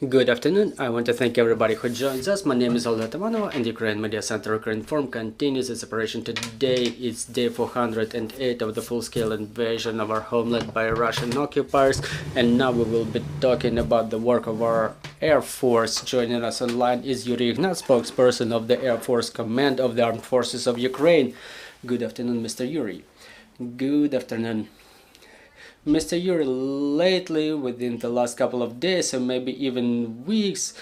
Good afternoon. I want to thank everybody who joins us. My name is Olga Tamanova and Ukraine Media Center Ukraine Forum continues its operation. Today it's day 408 of the full-scale invasion of our homeland by Russian occupiers, and now we will be talking about the work of our Air Force. Joining us online is Yurii, Ihnat, spokesperson of the Air Force Command of the Armed Forces of Ukraine. Good afternoon, Mr. Yurii. Good afternoon. Mr. Yurii, lately, within the last couple of days or maybe even weeks,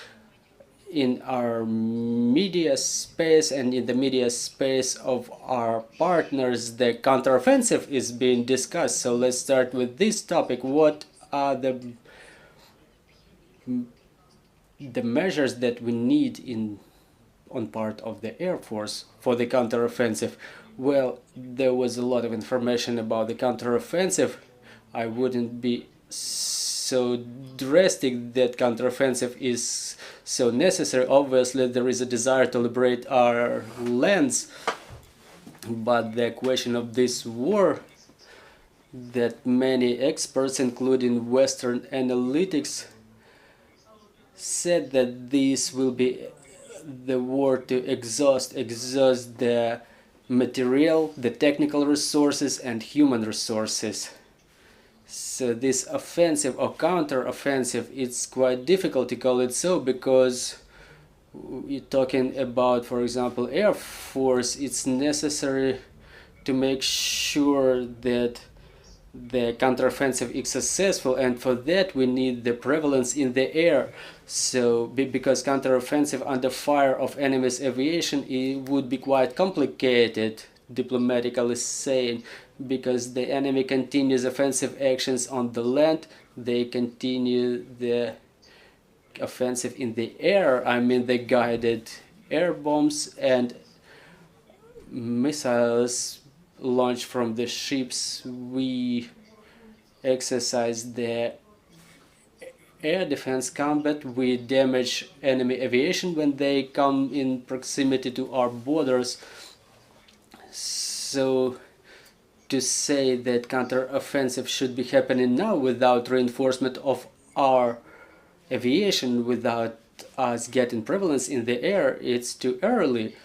in our media space and in the media space of our partners, the counteroffensive is being discussed. So let's start with this topic. What are the measures that we need on part of the Air Force for the counteroffensive? Well, there was a lot of information about the counteroffensive. I wouldn't be so drastic that counteroffensive is so necessary. Obviously, there is a desire to liberate our lands, but the question of this war that many experts, including Western analytics, said that this will be the war to exhaust the material, the technical resources, and human resources. So this offensive or counter-offensive, it's quite difficult to call it so, because you're talking about, for example, Air Force. It's necessary to make sure that the counteroffensive is successful, and for that we need the prevalence in the air. So because counteroffensive under fire of enemy's aviation, it would be quite complicated, diplomatically saying, because the enemy continues offensive actions on the land, they continue the offensive in the air. I mean the guided air bombs and missiles launched from the ships. We exercise the air defense combat. We damage enemy aviation when they come in proximity to our borders. So to say that counter-offensive should be happening now without reinforcement of our aviation, without us getting prevalence in the air, it's too early.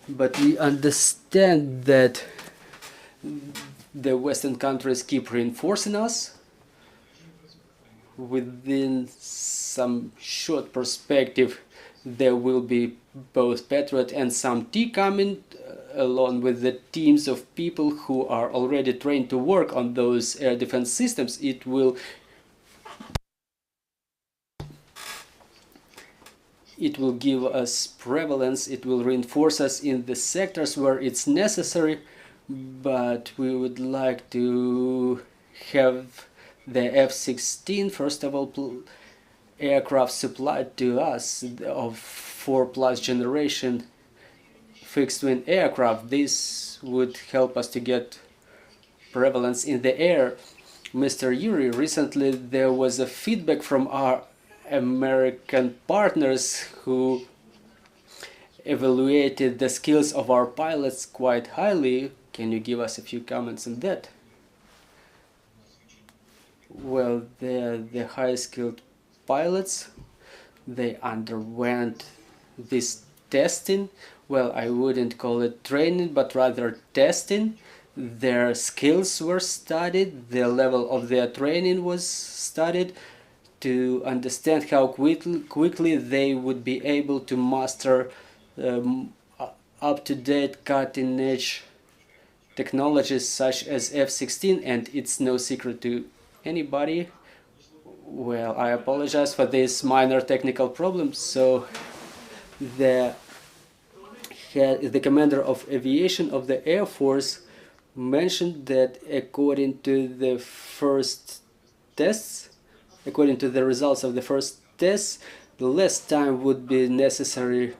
But we understand that the Western countries keep reinforcing us. Within some short perspective, there will be both Patriot and some T coming, along with the teams of people who are already trained to work on those air defense systems. It will give us prevalence, it will reinforce us in the sectors where it's necessary, but we would like to have the F-16, first of all, aircraft supplied to us of 4+ generation fixed-wing aircraft. This would help us to get prevalence in the air. Mr. Yurii, recently there was a feedback from our American partners who evaluated the skills of our pilots quite highly. Can you give us a few comments on that? Well, they're the high-skilled pilots. They underwent this testing. Well, I wouldn't call it training, but rather testing. Their skills were studied, the level of their training was studied, to understand how quickly they would be able to master up-to-date cutting-edge technologies such as F-16, and it's no secret to anybody. Well, I apologize for this minor technical problem. So the commander of aviation of the Air Force mentioned that according to the first tests, according to the results of the first tests, less time would be necessary,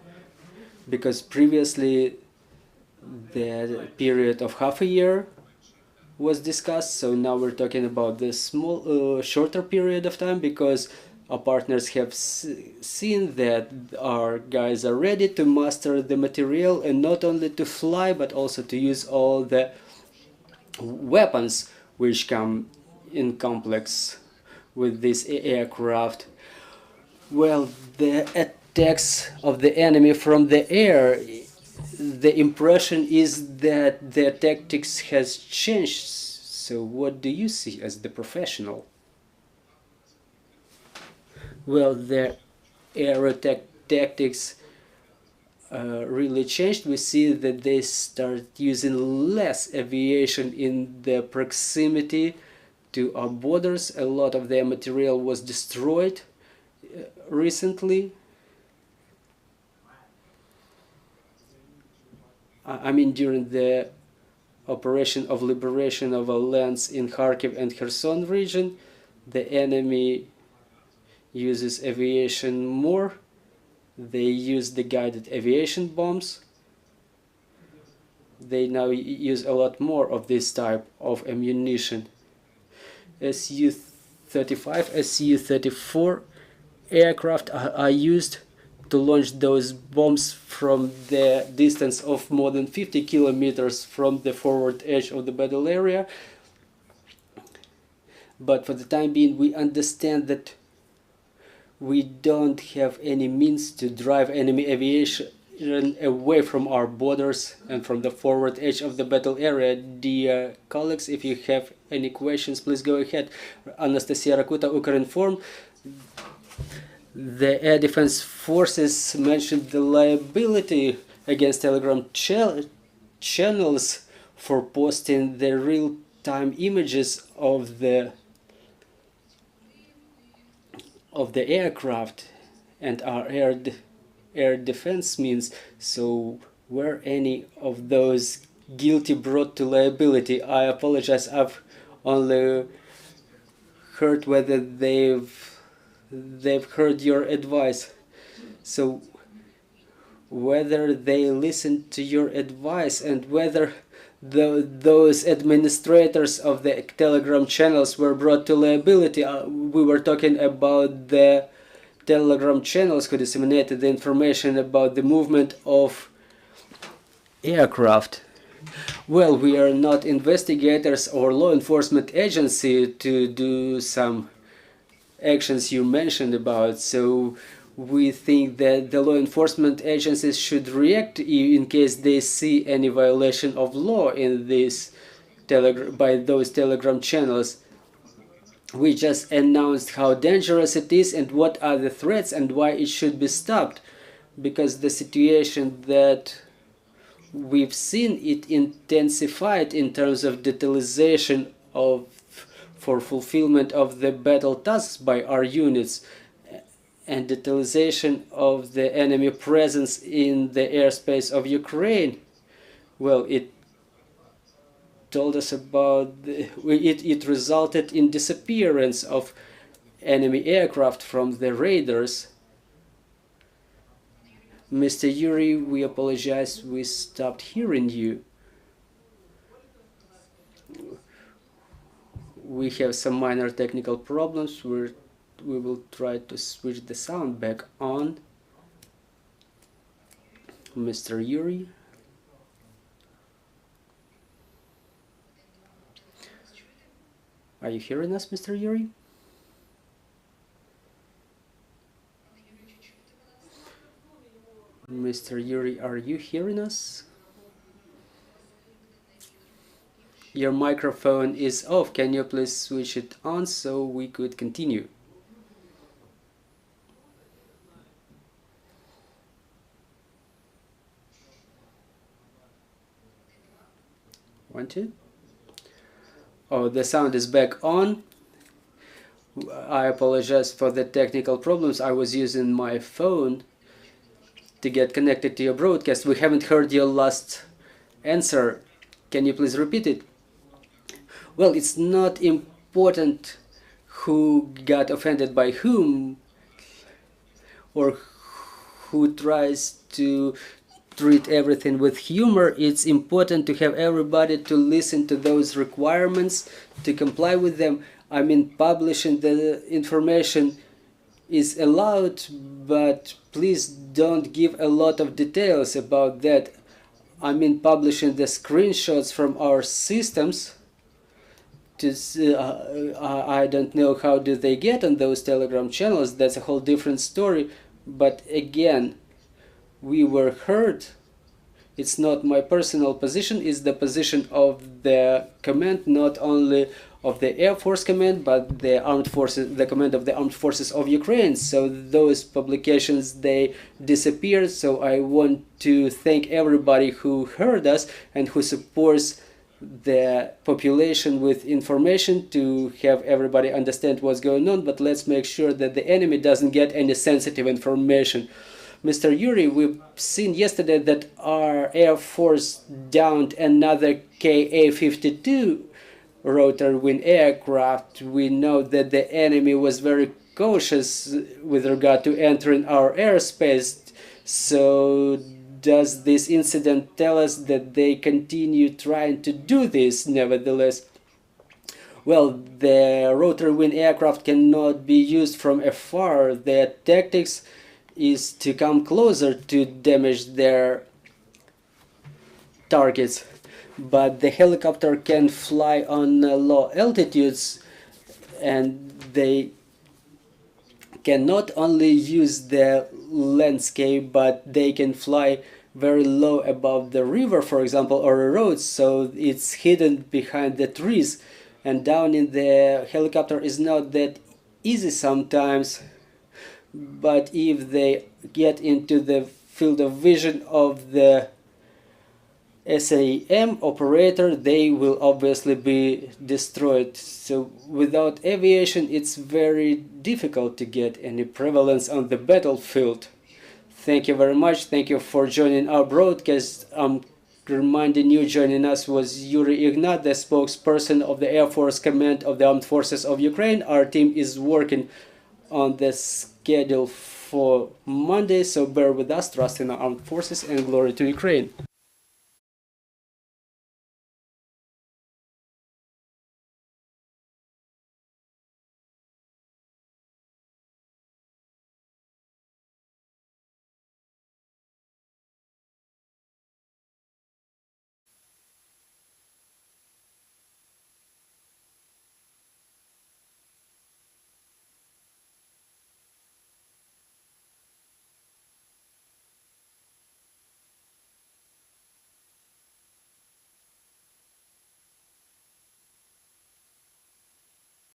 because previously the period of half a year was discussed. So now we're talking about the shorter period of time, because our partners have seen that our guys are ready to master the material, and not only to fly but also to use all the weapons which come in complex with this aircraft. Well, the attacks of the enemy from the air, the impression is that their tactics has changed. So what do you see as the professional? Well, their air attack tactics really changed. We see that they start using less aviation in the proximity to our borders. A lot of their material was destroyed recently. I mean, during the operation of liberation of our lands in Kharkiv and Kherson region, the enemy uses aviation more. They use the guided aviation bombs. They now use a lot more of this type of ammunition. Su-35, Su-34 aircraft are used to launch those bombs from the distance of more than 50 kilometers from the forward edge of the battle area. But for the time being, we understand that we don't have any means to drive enemy aviation away from our borders and from the forward edge of the battle area. Dear colleagues, if you have any questions, please go ahead. Anastasia Rakuta, Ukrinform. The Air Defense Forces mentioned the liability against Telegram channels for posting the real-time images of the aircraft and our air defense means. So were any of those guilty brought to liability? I apologize, I've only heard whether they've heard your advice. So whether they listened to your advice and whether those administrators of the Telegram channels were brought to liability. We were talking about the Telegram channels who disseminated the information about the movement of aircraft. Well, we are not investigators or law enforcement agency to do some actions you mentioned about, so we think that the law enforcement agencies should react in case they see any violation of law in this by those Telegram channels. We just announced how dangerous it is and what are the threats and why it should be stopped, because the situation that we've seen, it intensified in terms of detailization for fulfillment of the battle tasks by our units and detailization of the enemy presence in the airspace of Ukraine. Well, it told us about it resulted in disappearance of enemy aircraft from the radars. Mr. Yurii, we apologize, we stopped hearing you. We have some minor technical problems. We will try to switch the sound back on. Mr. Yurii. Are you hearing us, Mr. Yurii? Mr. Yurii, are you hearing us? Your microphone is off. Can you please switch it on so we could continue? One, two. Oh, the sound is back on. I apologize for the technical problems. I was using my phone to get connected to your broadcast. We haven't heard your last answer. Can you please repeat it? Well, it's not important who got offended by whom or who tries to treat everything with humor. It's important to have everybody to listen to those requirements, to comply with them. I mean, publishing the information is allowed, but please don't give a lot of details about that. I mean, publishing the screenshots from our systems I don't know how do they get on those Telegram channels. That's a whole different story. But again, we were heard. It's not my personal position, it's the position of the command, not only of the Air Force command, but the armed forces, the command of the armed forces of Ukraine. So those publications, they disappeared. So I want to thank everybody who heard us and who supports the population with information to have everybody understand what's going on. But let's make sure that the enemy doesn't get any sensitive information. Mr. Yurii, we've seen yesterday that our Air Force downed another Ka-52 rotor wing aircraft. We know that the enemy was very cautious with regard to entering our airspace. So does this incident tell us that they continue trying to do this nevertheless? Well, the rotor wing aircraft cannot be used from afar. Their tactics is to come closer to damage their targets. But the helicopter can fly on low altitudes, and they can not only use the landscape, but they can fly very low above the river, for example, or a road, so it's hidden behind the trees. And down in the helicopter is not that easy sometimes, but if they get into the field of vision of the SAM operator, they will obviously be destroyed. So without aviation, it's very difficult to get any prevalence on the battlefield. Thank you very much. Thank you for joining our broadcast. Reminding you, joining us was Yurii Ihnat, the spokesperson of the Air Force Command of the Armed Forces of Ukraine. Our team is working on the schedule for Monday, so bear with us. Trust in our armed forces, and glory to Ukraine.